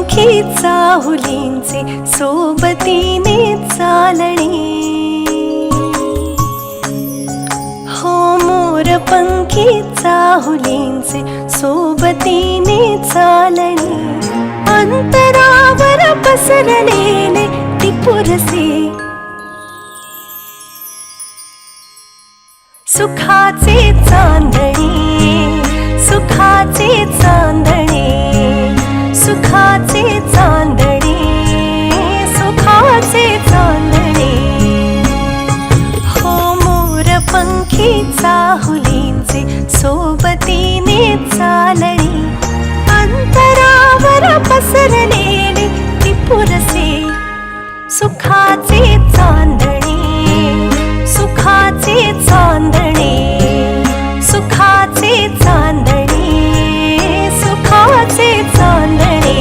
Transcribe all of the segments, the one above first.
पंखी चाहुलींचे सोबतीने चालणे, हो मोर पंखी चाहुलींचे सोबतीने चालणे, अंतरावर पसरलेले टिपुरसे सुखाचे चांदणे, सुखाचे चांदणे, सुखाचे चांदणे, सुखाचे चांदणे, हो मोर पंखी चाहुलींचे सोबतीने चालणे, अंतरावर पसरलेले टिपुरसे सुखाचे चांदणे, सुखाचे चांदणे, सुखाचे चांदणे, सुखाचे चांदणे.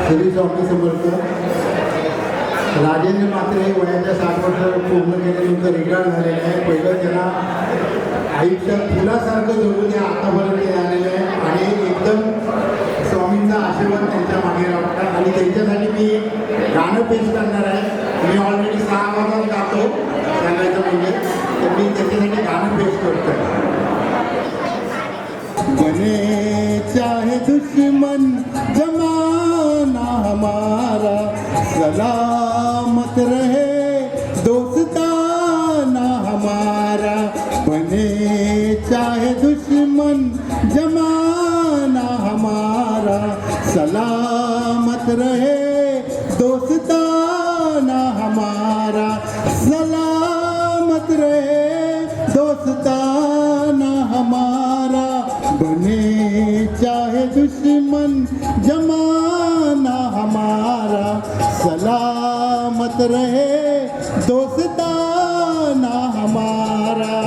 श्री स्वामी समर्थ. राजेंद्र मात्रे वयाच्या 60 वर्ष पूर्ण केल्यानंतर रिटायर झालेले आहे. पहिलं त्यांना आयुष्यात फुलासारखं जगून ते आतापर्यंत आलेले आहे आणि एकदम स्वामींचा आशीर्वाद त्यांच्या मागे राहतात. आणि त्यांच्यासाठी मी गाणं पेश करणार आहे. मी ऑलरेडी 6 आवाजात गातो सांगायचं म्हणजे, तर मी त्याच्यासाठी गाणं पेश करतो. बने चाहे दुश्मन जमाना हमारा, सलामत रहे दोस्ताना हमारा. बने चाहे दुश्मन जमाना हमारा, सलामत रहे दोस्ताना हमारा, सलामत रहे दोस्ताना हमारा. बने चाहे दुश्मन जमाना हमारा, सलामत रहे दोस्ताना हमारा.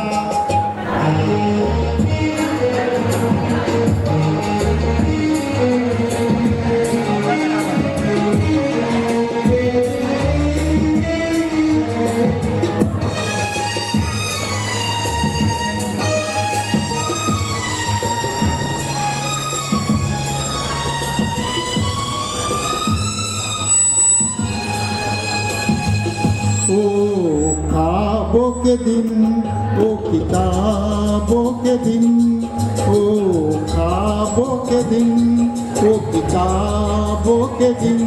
ओ ख्वाबों के दिन, ओ किताबों के दिन, ओ ख्वाबों के दिन, ओ किताबों के दिन,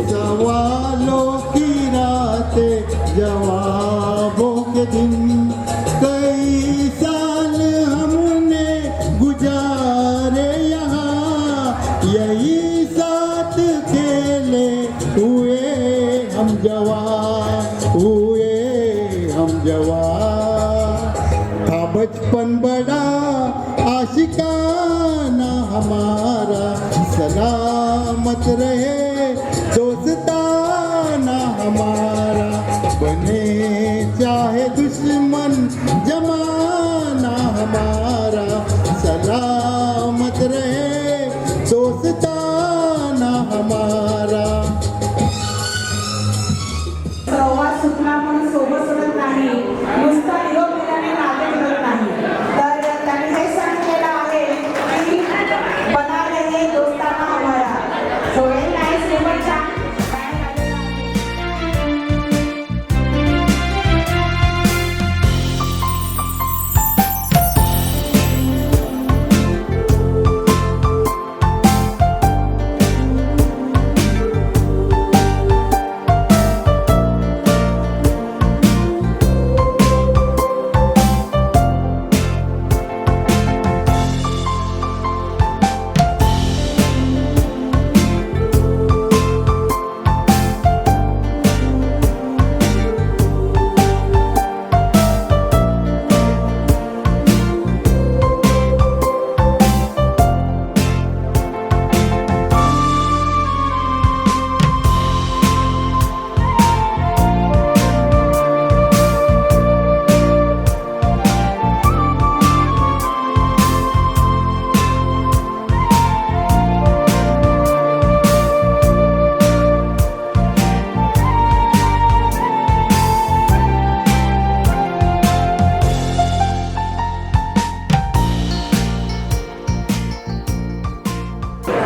सवालों की रातें जवाबों के दिन. कई साल हमने गुजार रे यहाँ यही साथ खेले हुए हम जवान हुए हम जवान था बचपन बड़ा आशिकाना हमारा सलामत रहे दोस्ताना हमारा बने चाहे दुश्मन जमाना हमारा सलामत रहे दोस्ताना हमारा. संवाद सुटला म्हणून सोबत सोडत नाही, नुसता निरोप दिल्याने नाते मिळत नाही. तर त्यांनी हे सांगितलेलं आहे की बना रहे दोस्ताना हमारा. सो व्हेरी नाईस, खूपच छान.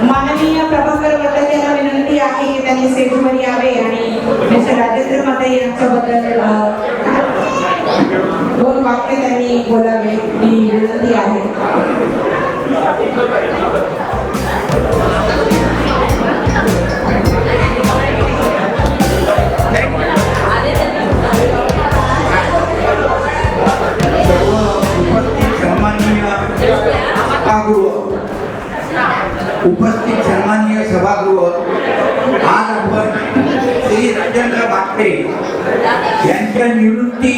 माननीय प्रभाकर वर्तक यांना विनंती आहे की त्यांनी स्टेजवर यावे आणि मिस्टर राजेंद्र माते यांच्याबद्दल दोन वाक्य त्यांनी बोलावे ही विनंती आहे. उपस्थित सन्माननीय सभागृह, आज आपण श्री राजेंद्र मात्रे यांच्या निवृत्ती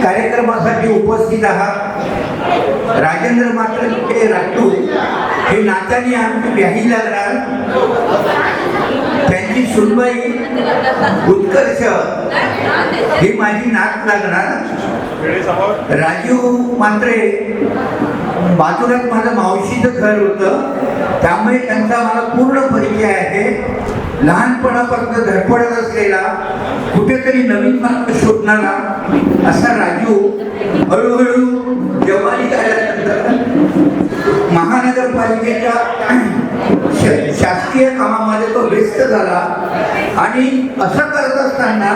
कार्यक्रमासाठी उपस्थित आहात. राजेंद्र मात्रे हे राजूर हे नात्याने आमची व्याही लागणार. त्यांची सुनबाई उत्कर्ष ही माझी नात लागणार. राजू मात्रे बाजूलाच माझं मावशीचं घर होतं, त्यामुळे त्यांचा मला पूर्ण परिचय आहे. लहानपणापासून धडपडत असलेला, कुठेतरी नवीन मार्ग शोधणारा असा राजू हळूहळू जवानी आल्यानंतर महानगरपालिकेच्या शासकीय कामामध्ये तो व्यस्त झाला. आणि असं करत असताना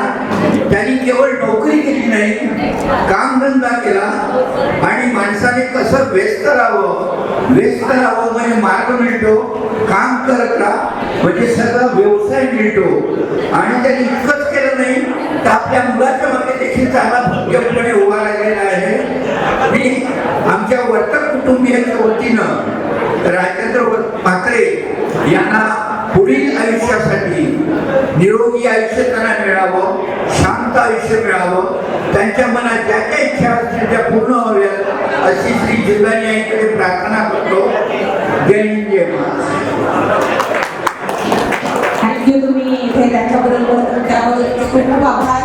त्यांनी केवळ नोकरी केली नाही, कामधंदा केला. आणि माणसाने कसं व्यस्त राहावं म्हणजे मार्ग मिळतो, काम करत राहा म्हणजे सगळा व्यवसाय मिळतो. आणि त्यांनी इतकंच केलं नाही तर आपल्या मुलाच्या मागे देखील चांगला भक्कमपणे उभा राहिलेला आहे. मी आमच्या वर्तक कुटुंबियांच्या वतीनं राजेंद्र मात्रे यांना पुढील आयुष्यासाठी निरोगी आयुष्य त्यांना मिळावं, शांत आयुष्य मिळावं, त्यांच्या मनात ज्या काही इच्छा असतील त्या पूर्ण व्हाव्यात अशी श्री जिल्हानी आईकडे प्रार्थना करतो. जय हिंद, जय महाराष्ट्र. थँक्यू. तुम्ही इथे त्यांच्याबद्दल त्याबद्दल खूप खूप आभार.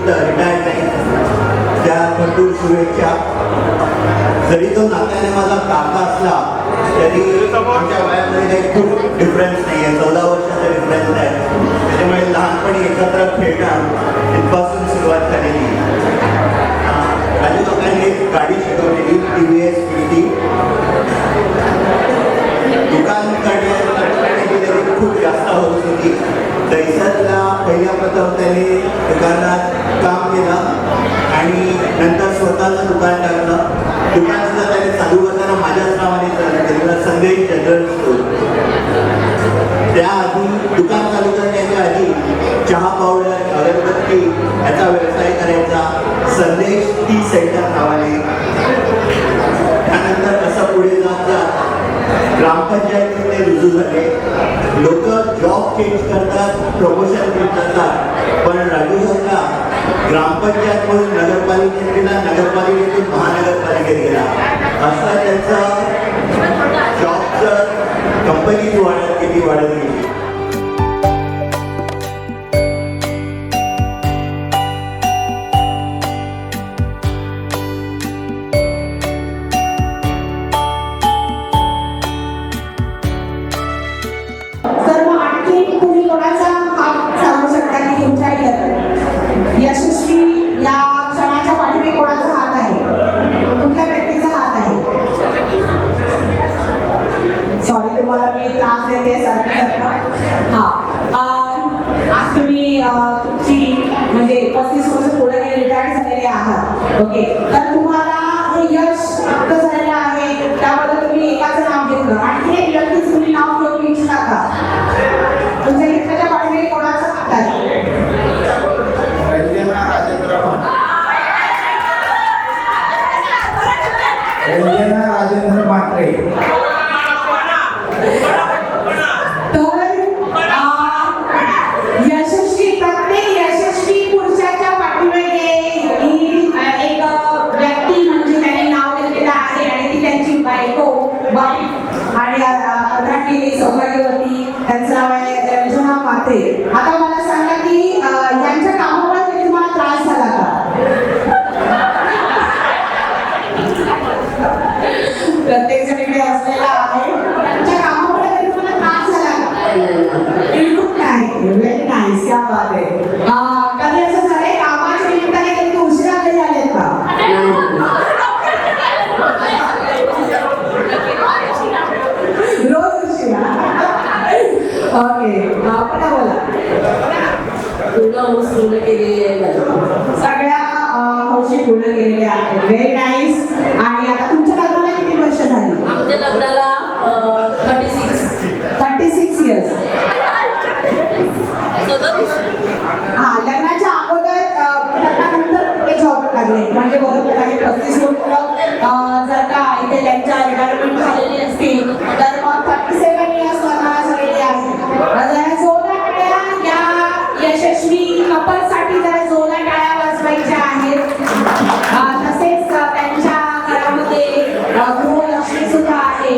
रिटायर्ड नाही, त्या भरपूर शुभेच्छा. जरी तो नात्याने माझा काका असला तरी आमच्या वयामध्ये काही खूप डिफरन्स नाही आहे, 14 वर्षाचा डिफरन्स आहे. त्याच्यामुळे लहानपणी एकत्र खेळणं इथपासून सुरुवात झालेली. राजू काकांनी एक गाडी शिकवलेली TVS PT. दुकान करण्याची त्याची खूप जास्त हौस होती. दैसरला पहिल्या प्रथम त्याने दुकानात काम केलं आणि नंतर स्वतःचं दुकान टाकलं. दुकान सुद्धा त्याने चालू करताना माझ्याच नावाने चालू केलेलं, संदेश जनरल स्टोर. त्याआधी दुकान चालू करण्याच्या आधी चहा पावडर, अगरबत्ती याचा व्यवसाय करायचा, संदेश टी सेंटर नावाने. त्यानंतर असं पुढे जात जात ग्रामपंचायतीमध्ये रुजू झाले. लोक जॉब चेंज करतात, प्रमोशन घेत जातात, पण राजू काका ग्रामपंचायतमधून नगरपालिकेत गेला, नगरपालिकेतून महानगरपालिकेत गेला. असं त्यांचं जॉबचं कंपनीची वाढत गेली. तर मग आणखी तुम्ही कोणाचा हात सांगू शकता की तुमच्या यशस्वी या क्षणाच्या पाठीमागे कोणाचा हात आहे, कुठल्या व्यक्तीचा हात आहे? सॉरी तुम्हाला मी त्रास देते सारखं. आज तुम्ही तुमची म्हणजे 35 वर्ष पुढे रिटायर्ड झालेले आहात. ओके, तर तुम्हाला हे यश प्राप्त झालेलं आहे, त्याबद्दल तुम्ही एकाचं नाव घेतलं. आणखी एक व्यक्तीचं तुम्ही नाव घेऊ इच्छिता का? तुमच्या इच्छाच्या पाठीमागे कोणाचा हात आहे? रंजना राजेंद्र म्हात्रे. यशस्वी, प्रत्येक यशस्वी पुरुषाच्या पाठीमागे ही एक व्यक्ती म्हणजे त्याने नाव घेतलेलं आहे आणि ती त्यांची बायको आणि अग्रणी सौभाग्यवती. त्यांचं नाव आहे रंजना म्हात्रे. आता मला सांगा की यांच्या कामामुळे तरी तुम्हाला त्रास झाला का? प्रत्येक जण इकडे असलेला आहे. त्यांच्या कामामुळे तरी तुम्हाला त्रास झाला का? बिलकुल नाही. व्हेरी नाईस, क्या बात आहे. कधी असं झालंय कामाच्या निमित्ताने कधी उशिरा घरी आलेत का? रोज उशिरा. ओके, पुन्हा बोला. सगळ्या हौशी पूर्ण केलेल्या आहेत. Very nice. आणि आता तुमच्या लग्नाला किती वर्ष झाली? आमच्या लग्नाला 36 इयर्स. हा, लग्नाच्या अगोदर लग्नानंतर ते जॉब लागले म्हणजे बरोबर आहे. 35 वर्ष जर का इथे त्यांच्या रिटायरमेंट झालेली असतील तर मग 37 इयर्स लग्नाला झालेले आहेत. जरा जोरदार टाळ्या या यशस्वी कपलसाठी जरा जोरदार टाळ्या वाजवायच्या आहेत. तसेच त्यांच्या घरामध्ये गृहलक्ष्मी सुद्धा आहे.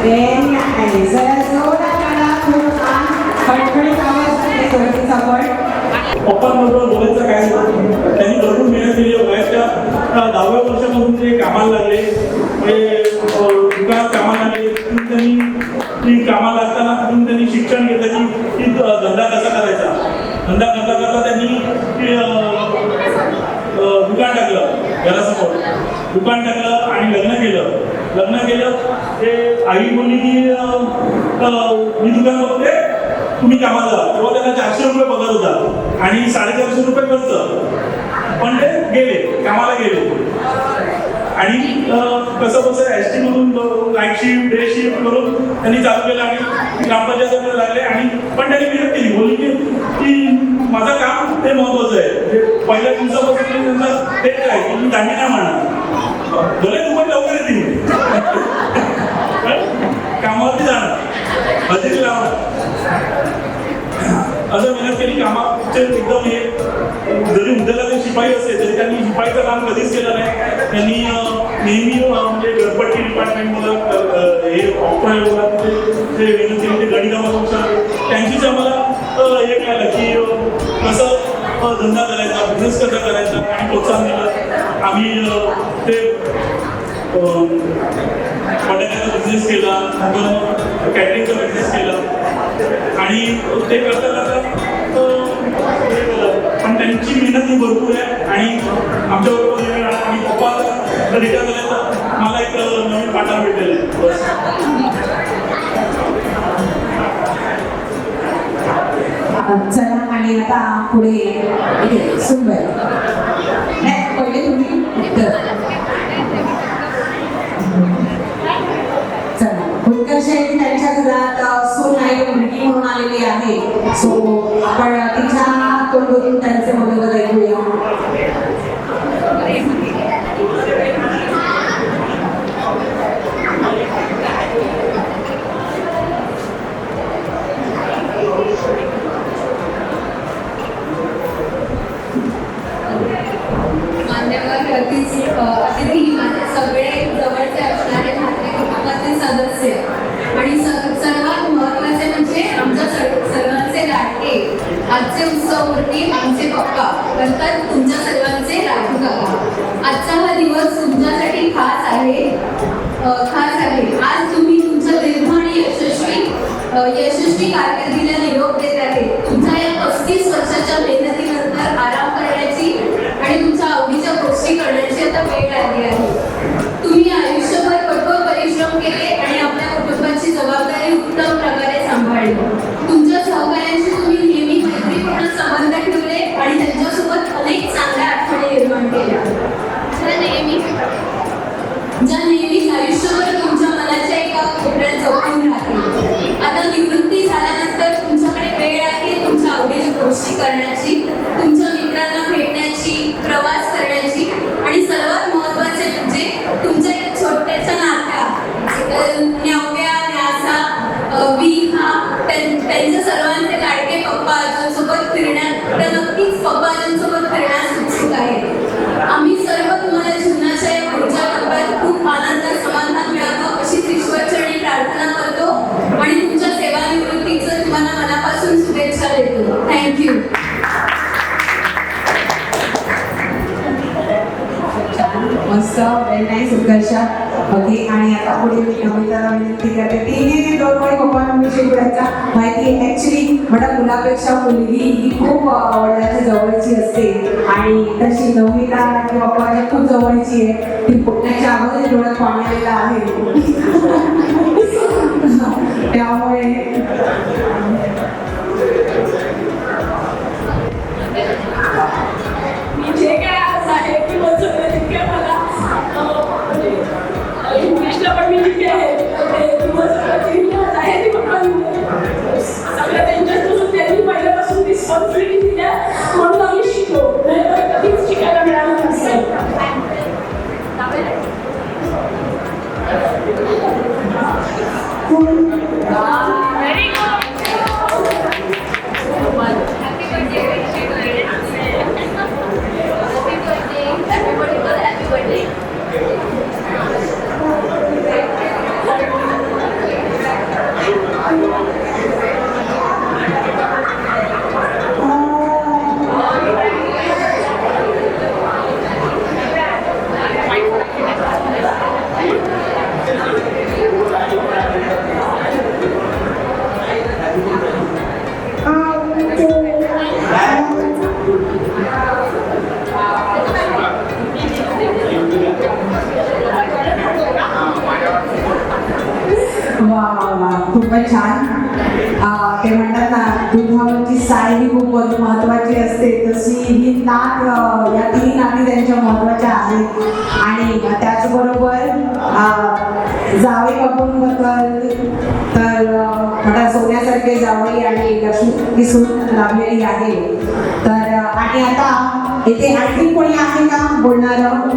Very nice. जरा जोरात करा, खूप छान. खणखणीत आवाज आहे दोघींचा पण. पप्पांबरोबर बोलायचं काय नाही. त्यांनी भरपूर मेहनत केली. वयाच्या 10व्या वर्षापासून ते कामाला लागले, म्हणजे दुकानात कामाला लागले. तिथून त्यांनी कामाला असताना तिथून त्यांनी शिक्षण घेतलं की धंदा कसा करायचा. धंदा करता करता त्यांनी दुकान टाकलं घरासमोर. दुकान टाकलं आणि लग्न केलं. ते आई बोलली की मी दुकान बघते, तुम्ही कामाला जा. तेव्हा त्यांना 400 रुपये पगार होता आणि 450 रुपये खर्च. पण ते कामाला गेले आणि कसं ST मधून नाईट शिफ्ट डे शिफ्ट करून त्यांनी चालू केलं आणि ग्रामपंचायतीमध्ये लागले. आणि पण त्यांनी मेहनत केली. बोलली की माझं काम ते महत्वाचं आहे. म्हणजे पहिल्या दिवसापासून त्यांचं तेच आहे की मी दांडी नाही मारणार, भले तुम्हाला लवकर येतील, कामावरती जाणार, हजेरी लावणार. असं मेहनत केली कामाचे एकदम हे. जरी उद्याला ते शिपाई असते तरी त्यांनी शिपाईचं काम कधीच केलं नाही. त्यांनी नेहमी म्हणजे घरपट्टी डिपार्टमेंटमध्ये हे ऑप्शन ते मेहनत केली. ते गणितामध्ये त्यांचीच आम्हाला हे कळलं की कसं धंदा करायचा, बिझनेस कसा करायचा आणि प्रोत्साहन दिलं. आम्ही ते बटाट्याचा बिझनेस केला, नंतर कॅटरिंगचा बिझनेस केला आणि ते करता पण त्यांची मेहनत ही भरपूर आहे. आणि आमच्याबरोबर आणि पप्पा रिटायर झाले तर मला एक नवीन पार्टनर भेटलेलं आहे. बस. चला आणि आता पुढे सुनबाई. नाही, पहिले तुम्ही चला. उत्कर्ष त्यांच्या घरात सून आहे, मुलगी म्हणून आलेली आहे. सो आपण तिच्या तोंडून त्यांचे मनोगत ऐकूया. मान्यवर अतिथी, माझे सगळे जवळचे असणारे माझे कुटुंबाचे सदस्य आणि सर्वात महत्त्वाचे म्हणजे आमच्या सर्वांचे लाडके आजचे उत्सवमूर्ती आमचे पप्पा म्हणतात तुमच्या सर्वांचे राजू काका. आजचा हा दिवस तुमच्यासाठी खास आहे. आज तुम्ही तुमच्या दीर्घ आणि यशस्वी कारकिर्दीला निरोप देत आहे. तुमच्या या 35 वर्षाच्या मेहनतीनंतर आराम करण्याची आणि तुमच्या आवडीच्या गोष्टी करण्याची आता वेळ आली आहे. तुम्ही आयुष्यभर कठोर परिश्रम केले आणि आपल्या कुटुंबाची जबाबदारी उत्तम प्रकारे सांभाळली. तुमच्या सहकार्यांशी तुम्ही नेहमी मैत्रीपूर्ण संबंध ठेवले आणि त्यांच्यासोबत अनेक चांगल्या आठवणी निर्माण केल्या, ज्या नेहमीच आयुष्यभर तुमच्या मनाच्या एका कोपऱ्यात जपून राहतील. आता निवृत्ती झाल्यानंतर तुमच्याकडे वेळ आहे तुमच्या आवडीची गोष्टी करण्याची, तुमच्या मित्रांना भेटण्याची, प्रवास करण्याची आणि सर्वात महत्त्वाचे म्हणजे तुमच्या एक छोट्याच्या नात्या न्याव्या, न्यासा, विहा त्यांच्या सर्वांचे लाडके पप्पा आजोंसोबत फिरण्यात, तर नक्कीच पप्पा आजोंसोबत फिरण्यास उत्सुक आहे. आम्ही सर्व तुम्हाला जीवनाच्या या पुढच्या टप्प्यात खूप आनंद समाधान मिळावं अशीच ईश्वरचरणी प्रार्थना करतो आणि तुमच्या सेवानिवृत्तीचं तुम्हाला मनापासून शुभेच्छा देतो. थँक्यू. मस्त, व्हेरी नाईस उत्कर्ष. ओके, आणि आता पुढे मी नमिताला विनंती करते. तिने 2 वेळी पप्पांना विषयी बोलायचा माहिती. ॲक्च्युली मला मुलापेक्षा मुलगी ही खूप वडिलांच्या जवळची असते आणि तशी नमिता आणि पप्पाच्या खूप जवळची आहे. ती पोटण्याच्या अगोदर डोळ्यात पाणी आलेलं आहे. त्यामुळे मी जे काय आज आहे की सगळं तितके मला इंग्लिशला पण मी जितके आहे ते तुम्हाला आहे ती पप्पा सगळ्या त्यांच्यापासून त्यांनी पहिल्यापासून रिस्पॉन्सिबिलिटी दिल्या म्हणून आम्ही शिकलो. कधीच शिकायला मिळालं नसतं. Very good. खूपच छान. ते म्हणतात ना, दुधावरची साय ही खूप महत्त्वाची असते, तशी ही नात, या तिन्ही नाती त्यांच्या महत्त्वाच्या आहेत. आणि त्याचबरोबर जावई बापूंबद्दल तर म्हणतात सोन्यासारखे जावई आणि लक्ष्मी सून लाभलेली आहे. तर आणि आता इथे आणखी कोणी आहे का बोलणारं,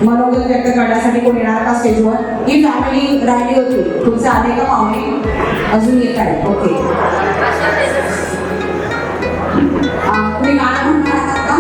मनोगत व्यक्त करण्यासाठी कोणी येणार का स्टेजवर? ही फॅमिली राहिली होती, तुमचे आले का पाहुणे? अजून येत आहे. ओके, तुम्ही गाणं म्हणणार आहात का?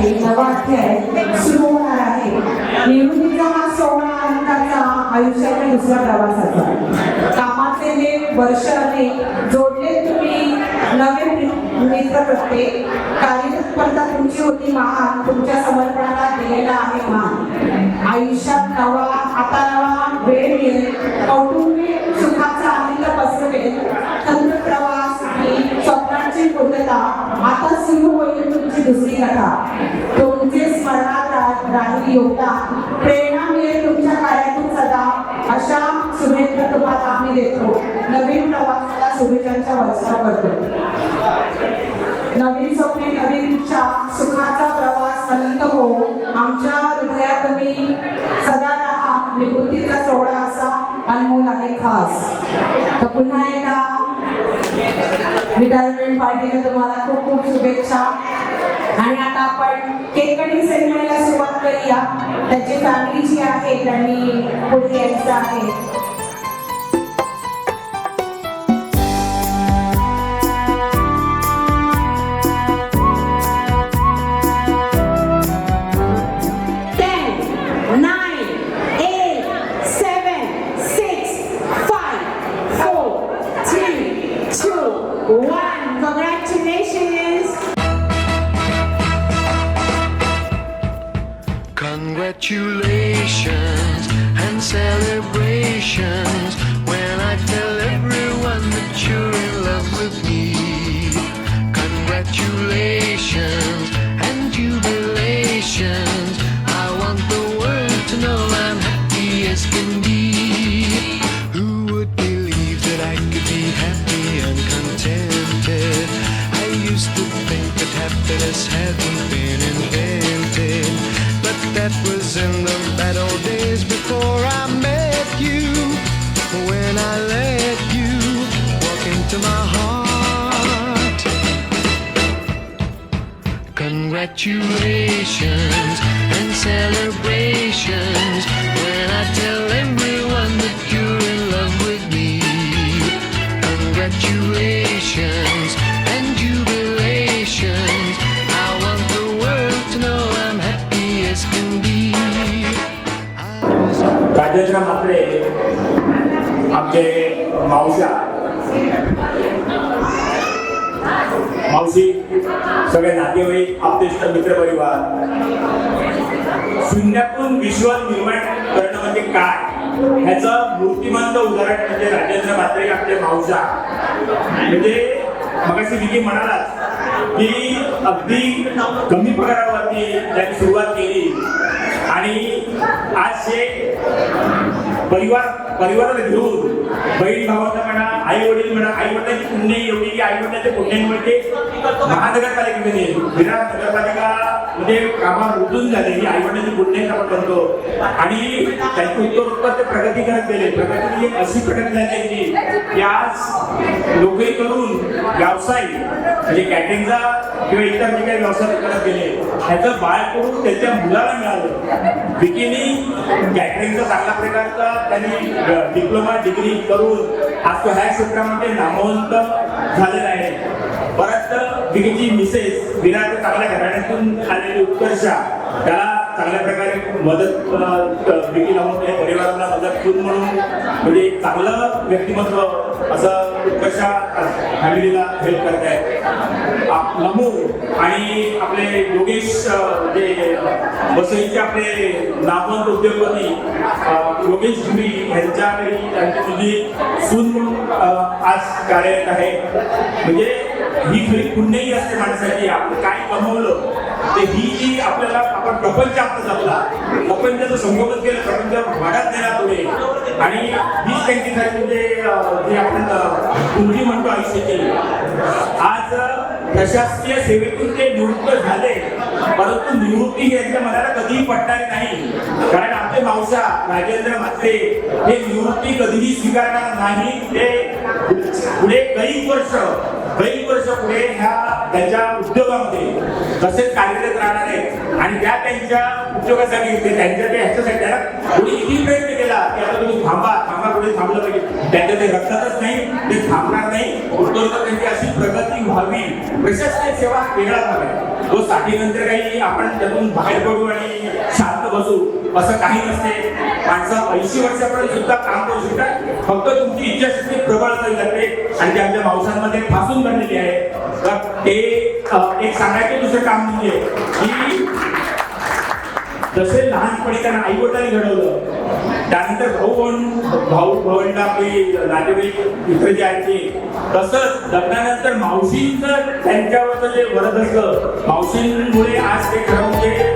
आहे, नवा अध्याय सुरू होणार आहे. निवृत्तीचा हा सोहळा आनंदाचा आयुष्याच्या दुसऱ्या प्रवासाचा. कामाचे जे वर्ष अनेक जोडले तुम्ही नवे मित्र प्रत्येक. कार्यतत्परता तुमची होती महान, तुमच्या समर्पणाला दिलेला आहे मान. आयुष्यात नवा वेळ मिळेल, कौटुंबिक सुखाचा आनंद पसरवेल. तंत्र प्रवास आणि स्वप्नांची पूर्तता आता सुरू होईल तुमची दुसरी कथा. तुमचे स्मरणात राहील योगदान, प्रेरणा मिळेल तुमच्या कार्यातून सदा. अशा शुभेच्छा तुम्हाला आम्ही देतो. नवीन प्रवासाला शुभेच्छांच्या वर्षा करतो. नवीन स्वप्ने, नवीन इच्छा, सुखाचा प्रवास अनंत हो. आमच्या हृदयात तुम्ही सदा राहा. निवृत्तीचा सोहळा असा अनमोल आहे खास. तर पुन्हा एकदा रिटायरमेंट पार्टीने तुम्हाला खूप खूप शुभेच्छा. आणि आता आपण केक कटिंग सेरेमनीला सुरुवात करूया. त्याची फॅमिली जी आहे त्यांनी पुढे यायचं आहे. Congratulations and celebrations when I tell everyone that you're in love with me. Congratulations and jubilations. I want the world to know I'm happy as can be. Who would believe that I could be happy and contented? I used to think that happiness hadn't been invented. That was in the bad old days before I met you. When I let you walk into my heart. Congratulations and celebrations when I tell everyone that you're in love with me. Congratulations and jubilations. I want the world to know I'm happy as can be. Rajendra Mhatre आमचे मावशी, सगळे नातेवाईक, आप्तेष्ट, मित्रपरिवार. शून्यातून विश्व निर्माण करणं म्हणजे काय ह्याचं मूर्तिमंत उदाहरण म्हणजे राजेंद्र म्हात्रे आमचे मावशा. म्हणजे मगाशी विकी म्हणालाच की अगदी कमी पगारावरती त्यांनी सुरुवात केली आणि आज जे परिवाराला घेऊन बहीण भावांना म्हणा, आई वडील म्हणा, आई वडिलांची पुण्य एवढी की आई वडिलांचे पुण्यामध्ये महानगरपालिकेमध्ये विराट नगरपालिका म्हणजे कामावर रुजून झालेली आई वडिलांची पुण्य आपण म्हणतो. आणि त्यांची उत्तर ते प्रगती करत गेले. प्रगती म्हणजे अशी प्रगती झाली की आज नोकरी करून व्यवसाय म्हणजे कॅटरिंगचा किंवा इतर जे काही व्यवसाय करत गेले ह्याचं बाळ करून त्यांच्या मुलाला मिळालं. विकीनी कॅटरिंगचा चांगल्या प्रकारचा त्यांनी डिप्लोमा डिग्री करून आज तो ह्या क्षेत्रामध्ये नामवंत झालेला आहे. परत विकीची मिसेस विराट चांगल्या घराण्यातून आलेली उत्कर्षा त्याला चांगल्या प्रकारे मदत विकी लावून परिवाराला मदत करून म्हणून म्हणजे चांगलं व्यक्तिमत्व असं उत्कर्षा फॅमिलीला हेल्प करत आहे. नमू आणि आपले योगेश जे वसईचे आपले नामवंत उद्योगपती योगेश भुरी यांच्या त्यांची मुलगी सून म्हणून आज कार्यरत आहे. म्हणजे ही खरी पुण्यही असते माणसाची. आपण काय कमवलं ते ही जी आपल्याला आपण प्रपंच आपला जपला, प्रपंचाचं संगोपन केलं, प्रपंच वाढत नेला पुढे आणि हीच त्यांची खरी म्हणजे जे आपण पुंजी म्हणतो आयुष्याची. आज प्रशासकीय सेवेतून ते निवृत्त झाले, परंतु निवृत्ती ही यांच्या मनाला कधीही पटणारी नाही. कारण आमचे मावसा राजेंद्र म्हात्रे हे निवृत्ती कधीही स्वीकारणार नाही. ते पुढे कैक वर्ष पुढे ह्या त्यांच्या उद्योगामध्ये तसेच कार्यरत राहणार आहेत. आणि त्या त्यांच्या उद्योगासाठी ते त्यांच्या ह्याच्यासाठी त्याला कोणी किती प्रयत्न केला की आता तुम्ही थांबा पुढे थांबलं पाहिजे. त्यांच्या ते रक्तातच नाही, ते थांबणार नाही. उत्तरोत्तर त्यांची अशी प्रगती व्हावी. प्रशासकीय सेवा वेगळा भाग आहे. तो साठीनंतर काही आपण त्यातून बाहेर पडू आणि शांत बसू असं काही नसते. माणसं 80 वर्षापर्यंत सुद्धा काम करू शकतात. फक्त तुमची इच्छाशक्ती प्रबळ असावी लागते आणि ते आमच्या मावसांमध्ये फासून बनलेली आहे. तर ते एक सांगायचं दुसरं काम म्हणजे की जसे लहानपणी त्यांना आई वडिलांनी घडवलं, त्यानंतर भाऊ भावंड आपली नातेवाईक इतर जे आहेत ते, तसंच लग्नानंतर मावशींचं त्यांच्यावरचं जे वरद असलं, मावशींमुळे आज ते खरं म्हणजे